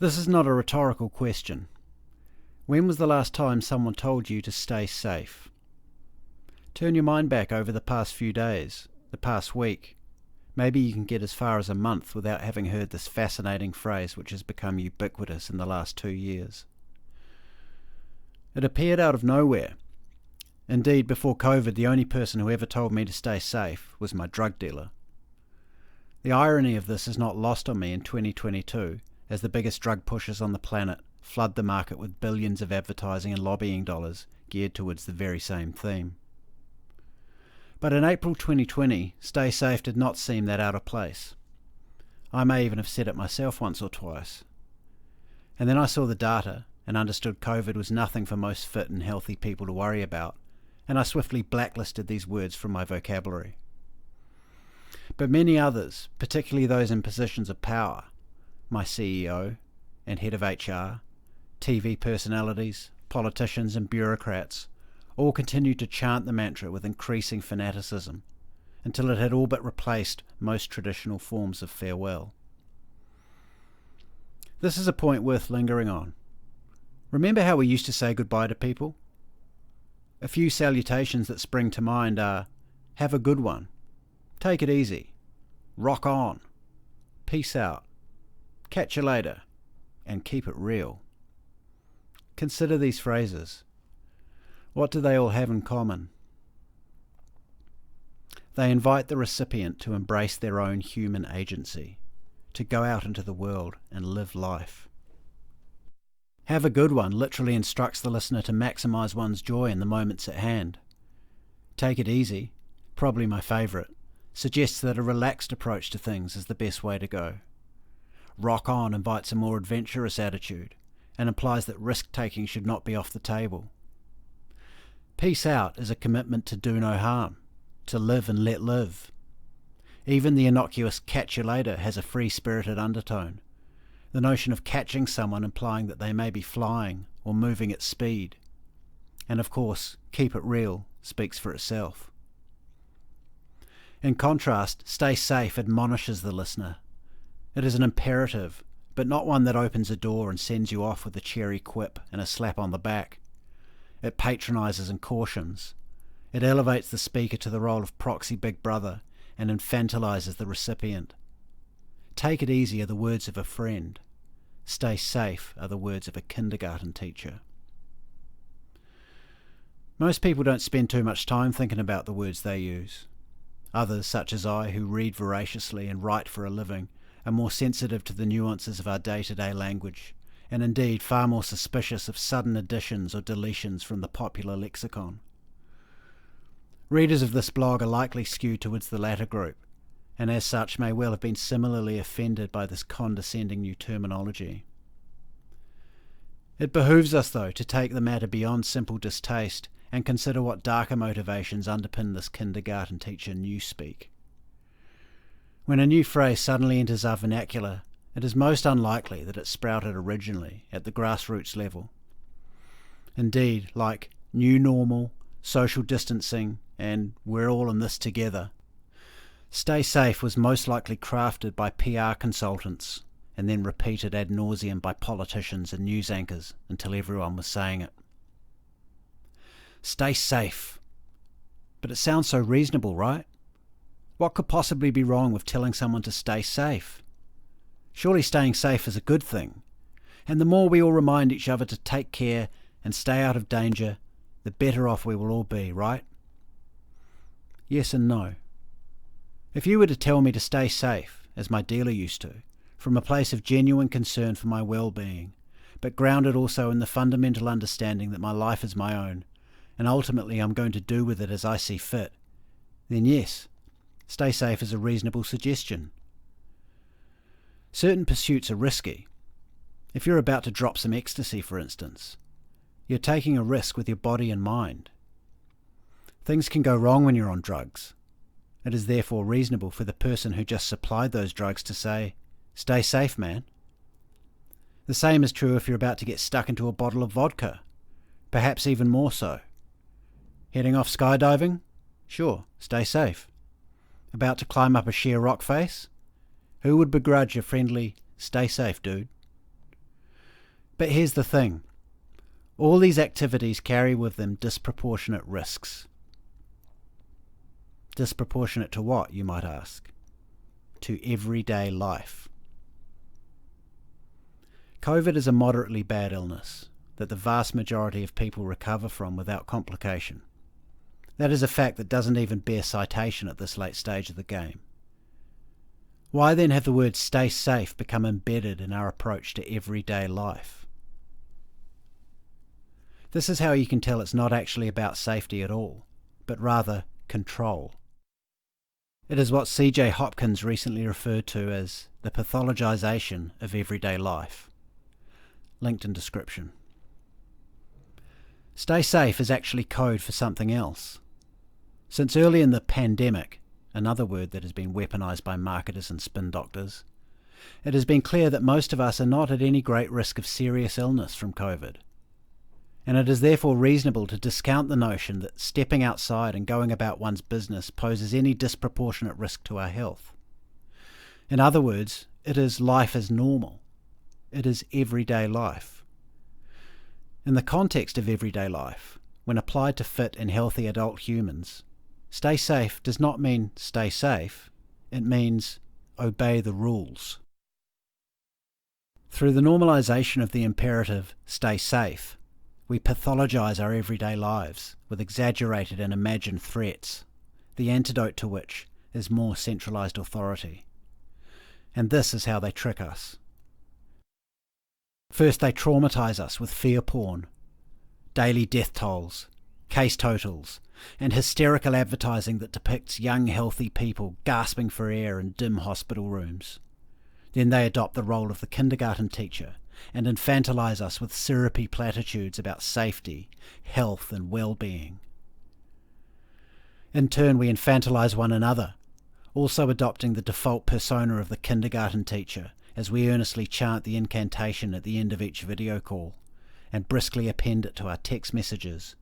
This is not a rhetorical question. When was the last time someone told you to stay safe? Turn your mind back over the past few days, the past week. Maybe you can get as far as a month without having heard this fascinating phrase which has become ubiquitous in the last 2 years. It appeared out of nowhere. Indeed, before COVID, the only person who ever told me to stay safe was my drug dealer. The irony of this is not lost on me in 2022, as the biggest drug pushers on the planet flood the market with billions of advertising and lobbying dollars geared towards the very same theme. But in April 2020, stay safe did not seem that out of place. I may even have said it myself once or twice. And then I saw the data and understood COVID was nothing for most fit and healthy people to worry about, and I swiftly blacklisted these words from my vocabulary. But many others, particularly those in positions of power, my CEO and head of HR, TV personalities, politicians and bureaucrats, all continued to chant the mantra with increasing fanaticism until it had all but replaced most traditional forms of farewell. This is a point worth lingering on. Remember how we used to say goodbye to people? A few salutations that spring to mind are, have a good one, take it easy, rock on, peace out, catch you later, and keep it real. Consider these phrases. What do they all have in common? They invite the recipient to embrace their own human agency, to go out into the world and live life. Have a good one literally instructs the listener to maximise one's joy in the moments at hand. Take it easy, probably my favourite, suggests that a relaxed approach to things is the best way to go. Rock on invites a more adventurous attitude and implies that risk-taking should not be off the table. Peace out is a commitment to do no harm, to live and let live. Even the innocuous catch you later has a free-spirited undertone, the notion of catching someone implying that they may be flying or moving at speed. And of course, keep it real speaks for itself. In contrast, stay safe admonishes the listener. It is an imperative, but not one that opens a door and sends you off with a cheery quip and a slap on the back. It patronises and cautions. It elevates the speaker to the role of proxy big brother and infantilises the recipient. Take it easy are the words of a friend. Stay safe are the words of a kindergarten teacher. Most people don't spend too much time thinking about the words they use. Others, such as I, who read voraciously and write for a living, are more sensitive to the nuances of our day-to-day language, and indeed far more suspicious of sudden additions or deletions from the popular lexicon. Readers of this blog are likely skewed towards the latter group, and as such may well have been similarly offended by this condescending new terminology. It behooves us, though, to take the matter beyond simple distaste and consider what darker motivations underpin this kindergarten teacher newspeak. When a new phrase suddenly enters our vernacular, it is most unlikely that it sprouted originally at the grassroots level. Indeed, like new normal, social distancing, and we're all in this together, stay safe was most likely crafted by PR consultants and then repeated ad nauseum by politicians and news anchors until everyone was saying it. Stay safe. But it sounds so reasonable, right? What could possibly be wrong with telling someone to stay safe? Surely staying safe is a good thing, and the more we all remind each other to take care and stay out of danger, the better off we will all be, right? Yes and no. If you were to tell me to stay safe, as my dealer used to, from a place of genuine concern for my well-being, but grounded also in the fundamental understanding that my life is my own, and ultimately I'm going to do with it as I see fit, then yes, stay safe is a reasonable suggestion. Certain pursuits are risky. If you're about to drop some ecstasy, for instance, you're taking a risk with your body and mind. Things can go wrong when you're on drugs. It is therefore reasonable for the person who just supplied those drugs to say, "Stay safe, man." The same is true if you're about to get stuck into a bottle of vodka, perhaps even more so. Heading off skydiving? Sure, stay safe. About to climb up a sheer rock face? Who would begrudge a friendly, "Stay safe, dude"? But here's the thing. All these activities carry with them disproportionate risks. Disproportionate to what, you might ask? To everyday life. COVID is a moderately bad illness that the vast majority of people recover from without complication. That is a fact that doesn't even bear citation at this late stage of the game. Why then have the words "stay safe" become embedded in our approach to everyday life? This is how you can tell it's not actually about safety at all, but rather control. It is what C.J. Hopkins recently referred to as the pathologization of everyday life. Linked in description. Stay safe is actually code for something else. Since early in the pandemic, another word that has been weaponized by marketers and spin doctors, it has been clear that most of us are not at any great risk of serious illness from COVID. And it is therefore reasonable to discount the notion that stepping outside and going about one's business poses any disproportionate risk to our health. In other words, it is life as normal. It is everyday life. In the context of everyday life, when applied to fit and healthy adult humans, stay safe does not mean stay safe, it means obey the rules. Through the normalization of the imperative stay safe, we pathologize our everyday lives with exaggerated and imagined threats, the antidote to which is more centralized authority. And this is how they trick us. First, they traumatize us with fear porn, daily death tolls, case totals, and hysterical advertising that depicts young, healthy people gasping for air in dim hospital rooms. Then they adopt the role of the kindergarten teacher and infantilize us with syrupy platitudes about safety, health, and well-being. In turn, we infantilize one another, also adopting the default persona of the kindergarten teacher as we earnestly chant the incantation at the end of each video call and briskly append it to our text messages.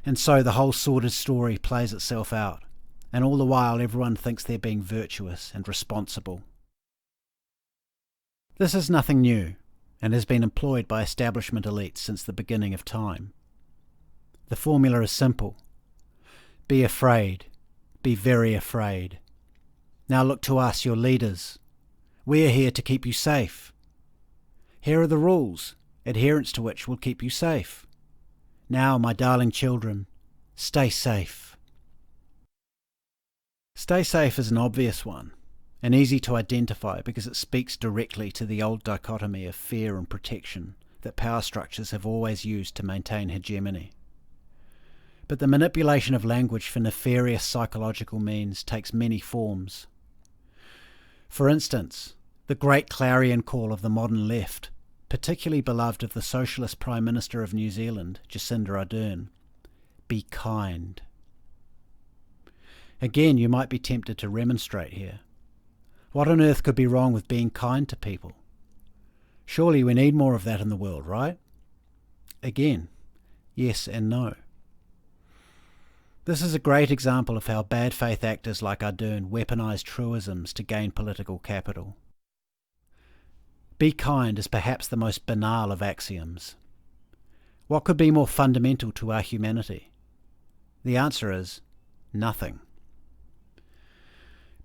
And so the whole sordid story plays itself out, and all the while everyone thinks they're being virtuous and responsible. This is nothing new, and has been employed by establishment elites since the beginning of time. The formula is simple. Be afraid. Be very afraid. Now look to us, your leaders. We are here to keep you safe. Here are the rules, adherence to which will keep you safe. Now, my darling children, stay safe. Stay safe is an obvious one, and easy to identify because it speaks directly to the old dichotomy of fear and protection that power structures have always used to maintain hegemony. But the manipulation of language for nefarious psychological means takes many forms. For instance, the great clarion call of the modern left, particularly beloved of the Socialist Prime Minister of New Zealand, Jacinda Ardern, be kind. Again, you might be tempted to remonstrate here. What on earth could be wrong with being kind to people? Surely we need more of that in the world, right? Again, yes and no. This is a great example of how bad faith actors like Ardern weaponise truisms to gain political capital. Be kind is perhaps the most banal of axioms. What could be more fundamental to our humanity? The answer is nothing.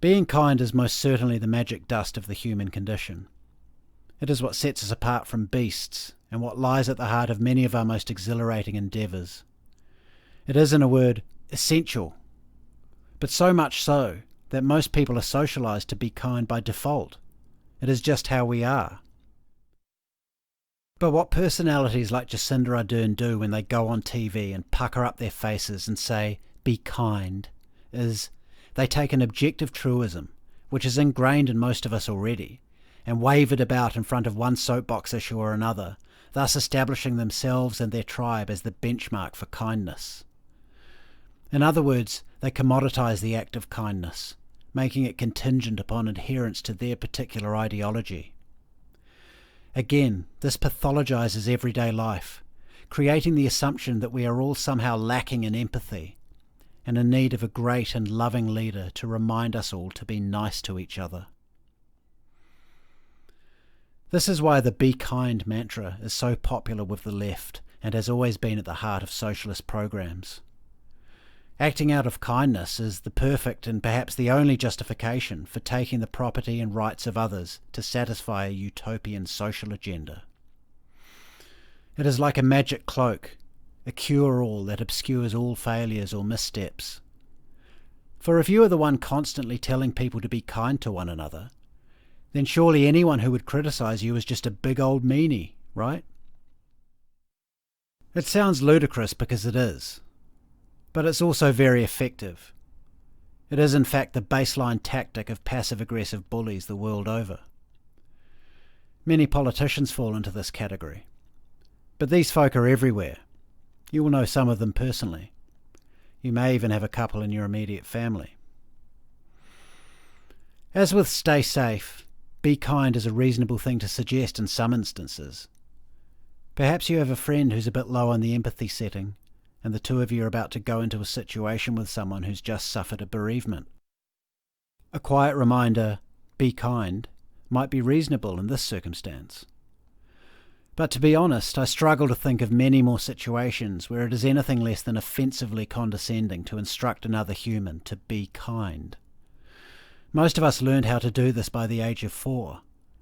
Being kind is most certainly the magic dust of the human condition. It is what sets us apart from beasts and what lies at the heart of many of our most exhilarating endeavours. It is, in a word, essential, but so much so that most people are socialised to be kind by default. It is just how we are. But what personalities like Jacinda Ardern do when they go on TV and pucker up their faces and say, be kind, is they take an objective truism, which is ingrained in most of us already, and wave it about in front of one soapbox issue or another, thus establishing themselves and their tribe as the benchmark for kindness. In other words, they commoditize the act of kindness, making it contingent upon adherence to their particular ideology. Again, this pathologizes everyday life, creating the assumption that we are all somehow lacking in empathy and in need of a great and loving leader to remind us all to be nice to each other. This is why the "be kind" mantra is so popular with the left and has always been at the heart of socialist programs. Acting out of kindness is the perfect and perhaps the only justification for taking the property and rights of others to satisfy a utopian social agenda. It is like a magic cloak, a cure-all that obscures all failures or missteps. For if you are the one constantly telling people to be kind to one another, then surely anyone who would criticise you is just a big old meanie, right? It sounds ludicrous because it is, but it's also very effective. It is in fact the baseline tactic of passive-aggressive bullies the world over. Many politicians fall into this category, but these folk are everywhere. You will know some of them personally. You may even have a couple in your immediate family. As with stay safe, be kind is a reasonable thing to suggest in some instances. Perhaps you have a friend who's a bit low on the empathy setting, and the two of you are about to go into a situation with someone who's just suffered a bereavement. A quiet reminder, be kind, might be reasonable in this circumstance. But to be honest, I struggle to think of many more situations where it is anything less than offensively condescending to instruct another human to be kind. Most of us learned how to do this by the age of 4,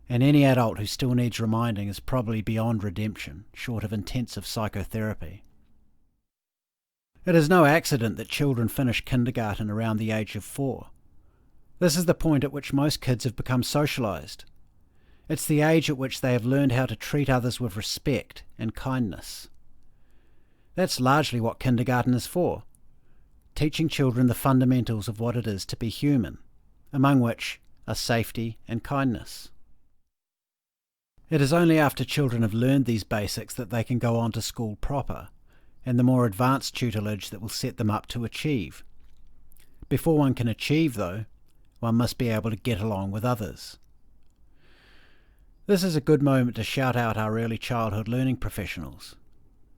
and any adult who still needs reminding is probably beyond redemption, short of intensive psychotherapy. It is no accident that children finish kindergarten around the age of 4. This is the point at which most kids have become socialised. It's the age at which they have learned how to treat others with respect and kindness. That's largely what kindergarten is for, teaching children the fundamentals of what it is to be human, among which are safety and kindness. It is only after children have learned these basics that they can go on to school proper, and the more advanced tutelage that will set them up to achieve. Before one can achieve, though, one must be able to get along with others. This is a good moment to shout out our early childhood learning professionals.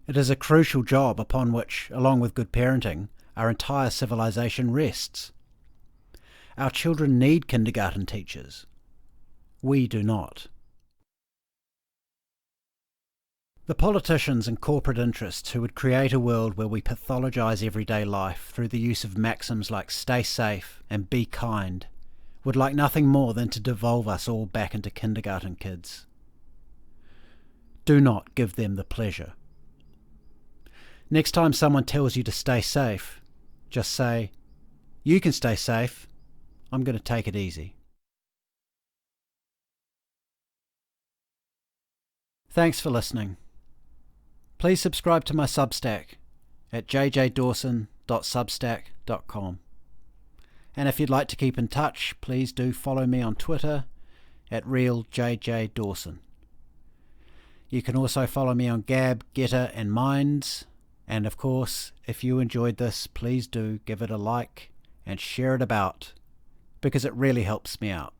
It is a crucial job upon which, along with good parenting, our entire civilization rests. Our children need kindergarten teachers. We do not. The politicians and corporate interests who would create a world where we pathologise everyday life through the use of maxims like stay safe and be kind would like nothing more than to devolve us all back into kindergarten kids. Do not give them the pleasure. Next time someone tells you to stay safe, just say, "You can stay safe. I'm going to take it easy." Thanks for listening. Please subscribe to my Substack at jjdawson.substack.com. And if you'd like to keep in touch, please do follow me on Twitter at RealJJDawson. You can also follow me on Gab, Getter and Minds. And of course, if you enjoyed this, please do give it a like and share it about, because it really helps me out.